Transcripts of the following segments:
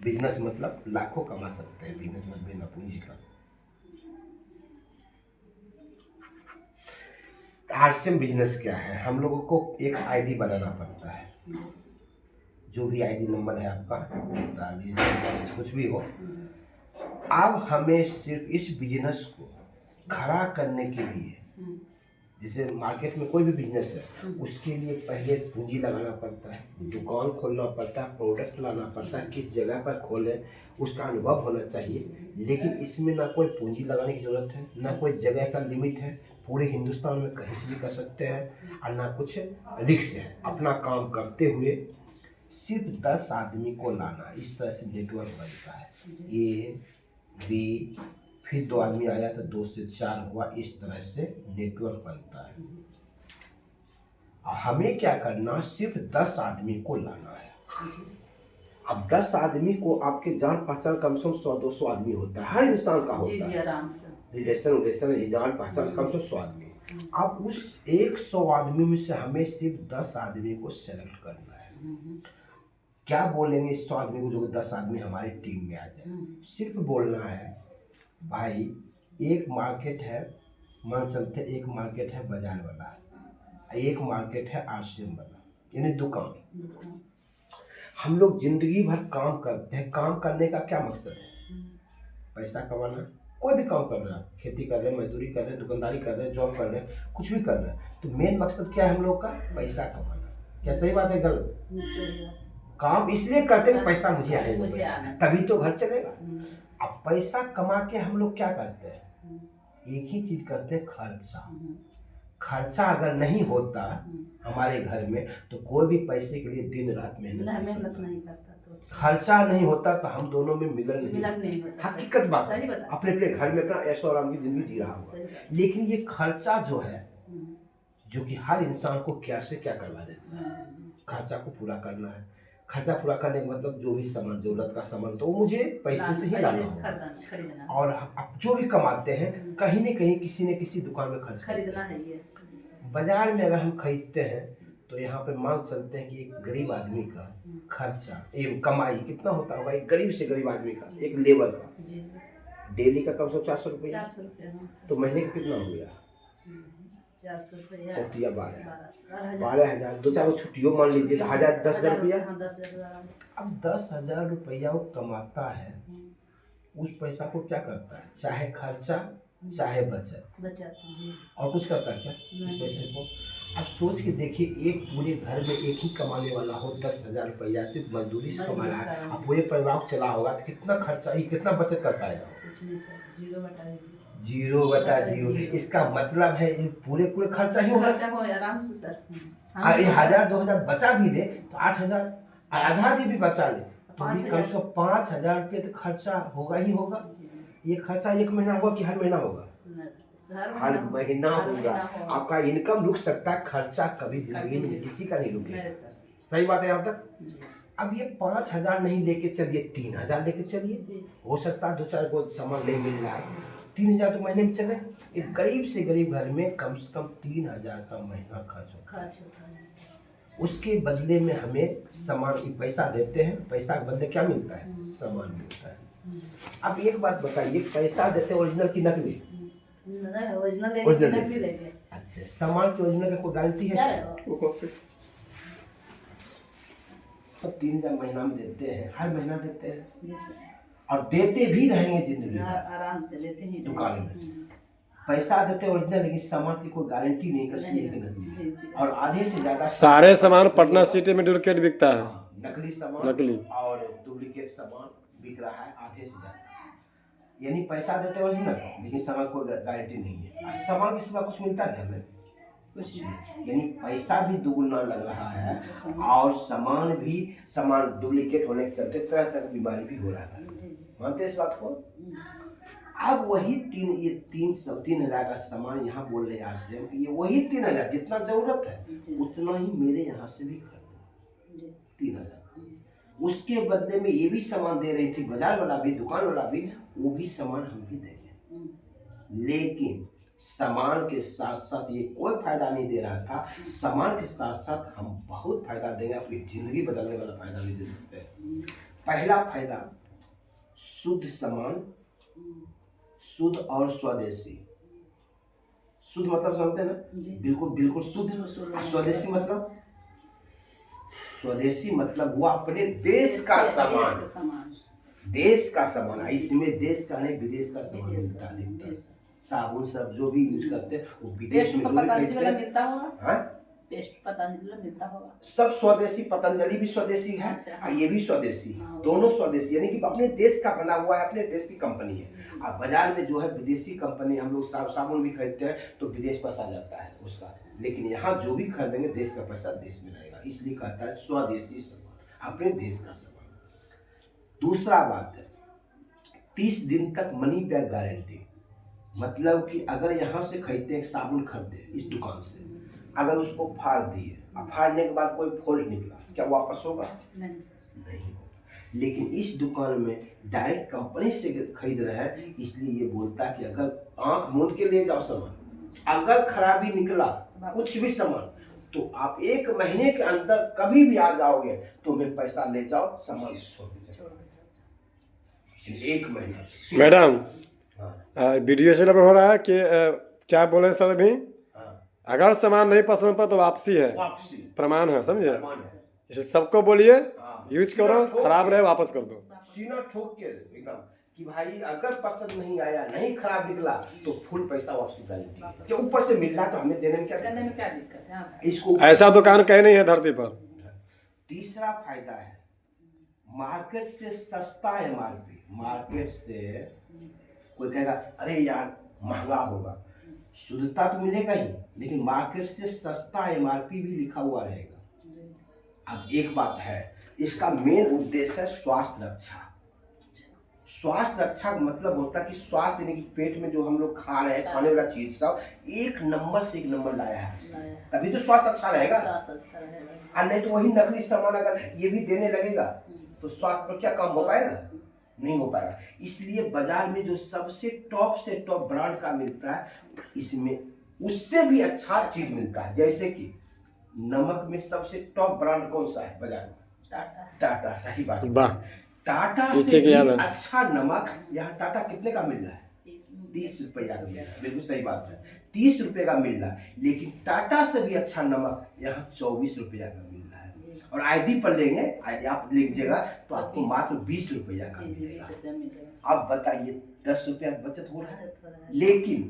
Business मतलब लाखों कमा सकते हैं, बिजनेस में बिना पूंजी का। आरसीएम बिजनेस क्या है? हम लोगों को एक आईडी बनाना पड़ता है, जो भी आईडी नंबर है आपका, 40 कुछ भी हो। अब हमें सिर्फ इस बिजनेस को खड़ा करने के लिए, जैसे मार्केट में कोई भी बिजनेस है, उसके लिए पहले पूंजी लगाना पड़ता है, दुकान खोलना पड़ता है, प्रोडक्ट लाना पड़ता है, किस जगह पर खोलें उसका अनुभव होना चाहिए। लेकिन इसमें ना कोई पूंजी लगाने की ज़रूरत है, ना कोई जगह का लिमिट है, पूरे हिंदुस्तान में कहीं से भी कर सकते हैं, और ना कुछ रिस्क है। अपना काम करते हुए सिर्फ 10 आदमी को लाना, इस तरह से नेटवर्क बनता है। ए बी, फिर 2 आदमी आया तो 2 से 4 हुआ, इस तरह से नेटवर्क बनता है। हमें क्या करना, सिर्फ 10 आदमी को लाना है। अब 10 आदमी को, आपके जान पहचान कम से कम 100-200 आदमी होता है, हर इंसान का होता है, आराम से रिलेशन जान पहचान कम से कम 100 आदमी। अब उस 100 आदमी में से हमें सिर्फ 10 आदमी को सेलेक्ट करना है। क्या बोलेंगे 100 आदमी को, जो 10 आदमी हमारी टीम में आ जाए? सिर्फ बोलना है, भाई एक मार्केट है, मान चलते एक मार्केट है बाजार वाला, एक मार्केट है आरसीएम वाला, यानी दुकान। हम लोग जिंदगी भर काम करते हैं, काम करने का क्या मकसद है? पैसा कमाना। कोई भी काम कर रहे हैं, खेती कर रहे हैं, मजदूरी कर रहे हैं, दुकानदारी कर रहे हैं, जॉब कर रहे हैं, कुछ भी कर रहे हैं, तो मेन मकसद क्या है हम लोग का? पैसा कमाना। क्या सही बात है गलत? काम इसलिए करते हैं पैसा मुझे आएगा, तभी तो घर चलेगा। अब पैसा कमा के हम लोग क्या करते हैं? एक ही चीज करते हैं, खर्चा। खर्चा अगर नहीं होता हमारे घर में, तो कोई भी पैसे के लिए दिन रात मेहनत नहीं करता। खर्चा नहीं होता तो हम दोनों में मिलन नहीं होता। हकीकत बात है, अपने अपने घर में अपना ऐशो आराम की जिंदगी जी रहा हुआ। लेकिन ये खर्चा जो है, जो कि हर इंसान को क्या से क्या करवा देता है, खर्चा को पूरा करना है। खर्चा पूरा करने का मतलब जो भी सामान, जरूरत का सामान, तो मुझे पैसे से ही लाना होगा। और अब जो भी कमाते हैं, कहीं न कहीं किसी न किसी दुकान में खरीदना है। बाजार में अगर हम खरीदते हैं, तो यहाँ पे मान चलते हैं कि एक गरीब आदमी का खर्चा एवं कमाई कितना होता होगा? एक गरीब से गरीब आदमी का, एक लेबर का डेली का कम से कम 400 रुपया, तो महीने का कितना हो गया? 400 12,000, 2-4 छुट्टियों मान लीजिए तो 10,000 रुपया। अब 10,000 रुपया वो कमाता है, उस पैसा को क्या करता है? चाहे खर्चा चाहे बचत और कुछ करता है क्या इस पैसे को? अब सोच के देखिए, एक पूरे घर में एक ही कमाने वाला हो 10,000 रुपया, सिर्फ मजदूरी से कमा रहा है, अब पूरे परिवार को चला होगा तो कितना खर्चा ही, कितना बचत कर पाएगा? कुछ नहीं सर, 0/0। इसका मतलब है पूरे खर्चा ही होगा आराम से सर। अरे 1,000-2,000 बचा भी ले तो 8,000, आधा भी बचा ले तो भी कम से कम 5,000 रुपये तो खर्चा होगा ही होगा। ये खर्चा एक महीना होगा कि हर महीना होगा? हर महीना होगा। आपका इनकम रुक सकता है, खर्चा कभी जिंदगी में किसी का नहीं रुकेगा। सही बात है यहाँ तक? अब ये 5,000 नहीं लेके चलिए, 3,000 लेके चलिए, हो सकता है 2-4 को सामान नहीं मिल रहा है, 3,000 तो महीने में चले। एक गरीब से गरीब घर में कम से कम 3,000 का महीना खर्च होता है। उसके बदले में हमें सामान की पैसा देते हैं, पैसा के बदले क्या मिलता है? सामान मिलता है। अब एक बात बताइए, पैसा देते ओरिजिनल की नकली? ओरिजिनल। अच्छा, सामान की ओरिजिनल की कोई गारंटी है? तो 3,000 महीना में देते हैं, हर महीना देते हैं, और देते भी रहेंगे जिंदगी आराम से देते हैं दुकान में। पैसा देते ओरिजिनल, लेकिन सामान की कोई गारंटी नहीं कर नकली। और आधे से ज्यादा सारे सामान पटना सिटी में डुप्लीकेट बिकता है। नकली सामान और डुप्लीकेट सामान बिक रहा है आधे से ज्यादा। यानी पैसा देते ओरिजिनल, लेकिन सामान कोई गारंटी नहीं है। सामान के सिवा कुछ मिलता है हमें? कुछ नहीं। यानी पैसा भी दुगुना लग रहा है, और सामान डुप्लीकेट होने के चलते तरह तरह की बीमारी भी हो रहा है। मानते इस बात को? अब वही 3,000 का सामान यहाँ बोल रहे हैं आरसीएम कि ये वही 3,000 जितना जरूरत है उतना ही मेरे यहाँ से भी खरीदो, 3,000। उसके बदले में ये भी सामान दे रही थी बाजार वाला भी, दुकान वाला भी, वो भी सामान हम भी देंगे। लेकिन सामान के साथ साथ ये कोई फायदा नहीं दे रहा था, सामान के साथ साथ हम बहुत फायदा देंगे, अपनी जिंदगी बदलने वाला फायदा भी दे सकते हैं। पहला फायदा, शुद्ध सामान, शुद्ध और स्वदेशी। शुद्ध मतलब समझते हैं ना, जी। बिल्कुल बिल्कुल शुद्ध। और स्वदेशी मतलब, स्वदेशी मतलब वो अपने देश का सामान, देश का सामान। इसमें देश का नहीं विदेश का सामान मिलता है अधिकतर। साबुन सब जो भी यूज करते हैं वो विदेश में जो भी खरीदते हैं। मिलता होगा, हाँ? पेस्ट पतंजलि मिलता होगा। सब स्वदेशी, पतंजलि भी स्वदेशी है। अच्छा, और ये भी स्वदेशी, हाँ। दोनों स्वदेशी, यानी कि अपने देश का बना हुआ है, अपने देश की कंपनी है। अब बाजार में जो है विदेशी कंपनी, हम लोग साबुन भी खरीदते हैं तो विदेश पैसा जाता है उसका, लेकिन यहाँ जो भी खरीदेंगे देश का पैसा देश में रहेगा, इसलिए कहता है स्वदेशी सामान, अपने देश का सामान। दूसरा बात है 30 दिन तक मनी बैक गारंटी। मतलब कि अगर यहाँ से खरीदते हैं, साबुन खरीदे इस दुकान से, अगर उसको फाड़ दिए और फाड़ने के बाद कोई फॉल्ट निकला, क्या वापस होगा? नहीं सर, नहीं होगा। लेकिन इस दुकान में डायरेक्ट कंपनी से खरीद रहे हैं, इसलिए ये बोलता है कि अगर आंख मूंद के ले जाओ सामान, अगर खराबी निकला कुछ भी सामान, तो आप 1 महीने के अंदर कभी भी आ जाओगे तो मैं पैसा ले जाओ, सामान छोड़ दीजिए। 1 महीना। मैडम, हाँ वीडियो से हो रहा है कि क्या बोले सर अभी, हाँ, अगर सामान नहीं पसंद पर तो वापसी है, वापसी प्रमाण है, समझे? प्रमाण है। इसे सबको बोलिए, हाँ। यूज करो, खराब रहे वापस कर दो। सीना ठोक के एकदम कि भाई अगर पसंद नहीं आया, नहीं खराब निकला तो फुल पैसा वापसी गारंटी के ऊपर से मिल रहा है, तो हमें देने में क्या करने में क्या दिक्कत है? हाँ। इसको ऐसा दुकान कहीं नहीं है धरती पर। तीसरा फायदा है, मार्केट से सस्ता एमआरपी। मार्केट से कोई कहेगा अरे यार महंगा होगा, शुद्धता तो मिलेगा ही, लेकिन मार्केट से सस्ता एमआरपी भी लिखा हुआ रहेगा। अब एक बात है, इसका मेन उद्देश्य है स्वास्थ्य रक्षा। स्वास्थ्य रक्षा का मतलब होता है कि स्वास्थ्य यानी कि पेट में जो हम लोग खा रहे हैं, खाने वाला चीज सब 1 नंबर से 1 नंबर लाया है, तभी तो स्वास्थ्य अच्छा रहेगा। और नहीं तो वही नकली सामान अगर ये भी देने लगेगा तो स्वास्थ्य पर क्या काम हो पाएगा? नहीं हो पाएगा। इसलिए बाजार में जो सबसे टॉप से टॉप ब्रांड का मिलता है, इसमें उससे भी अच्छा चीज मिलता है। जैसे कि नमक में सबसे टॉप ब्रांड कौन सा है बाजार में? टाटा। सही बात। वाह, टाटा नीचे से की भी याद है। अच्छा नमक यहाँ टाटा कितने का मिल रहा है? 30 रुपया का मिल रहा है। बिल्कुल सही बात है, 30 रुपये का मिल रहा है। लेकिन टाटा से भी अच्छा नमक यहाँ 24 रुपया का मिल रहा है। और आईडी पर लेंगे, आईडी आप लीजिएगा तो आपको मात्र 20 रुपया का मिलेगा। अब बताइए 10 रुपया बचत हो रहा है। लेकिन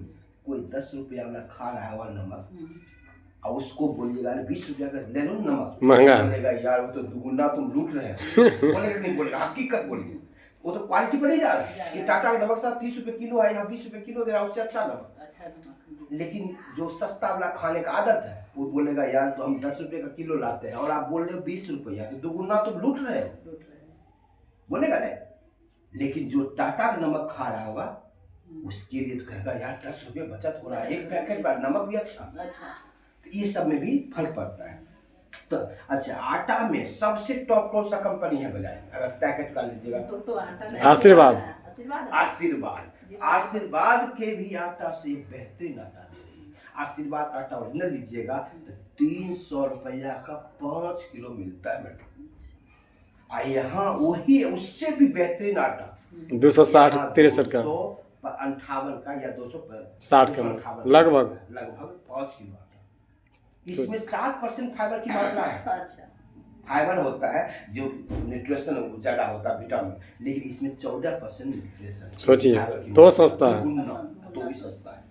कोई 10 रुपया वाला खा रहा है वह नमक, और उसको बोलिएगा 20 रुपया का ले लो नमक, महंगा। बोलेगा यार वो तो दुगुना तुम लूट रहे हो। बोलेगा नहीं, बोलेगा हकीकत बोलिए, वो तो क्वालिटी पर नहीं जा रहा है कि टाटा का नमक साथ 30 रुपये किलो है, यहाँ 20 रुपये किलो दे रहा है, उससे अच्छा नमक। लेकिन जो सस्ता वाला खाने का आदत है वो बोलेगा यार तो हम 10 रुपये का किलो लाते हैं और आप बोल रहे हो 20 रुपया, तो दुगुना तुम लूट रहे हो, बोलेगा नहीं। लेकिन जो टाटा का नमक खा रहा होगा उसके लिए तो कहेगा यार 10 रुपये बचत हो रहा है, 1 पैकेट का नमक भी अच्छा। तो ये सब में भी फर्क पड़ता है। तो अच्छा, आटा में सबसे टॉप कौन सा कंपनी है बाजार में? अगर पैकेट का लीजिएगा तो आशीर्वाद। आशीर्वाद के भी आटा से बेहतरीन आटा दे रही है। आशीर्वाद आटा ओरिजिनल लीजिएगा तो 300 रुपया का 5 किलो मिलता है मैडम। यहाँ वही उससे भी बेहतरीन आटा 260 63 का 258 का या 60 का लगभग 5 किलो आटा। इसमें 7% फाइबर की मात्रा है। फाइबर होता है जो न्यूट्रिशन ज्यादा होता है, विटामिन, लेकिन इसमें 14% न्यूट्रिशन। सोचिए, तो सस्ता है। तो भी सस्ता है।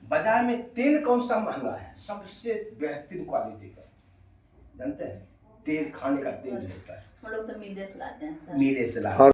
बाजार में तेल कौन सा महंगा है? सबसे बेहतरीन क्वालिटी का जानते हैं? तेल, खाने का तेल जो होता है हम लोग तो मीले से लाते हैं सर। मीले से लाते हैं।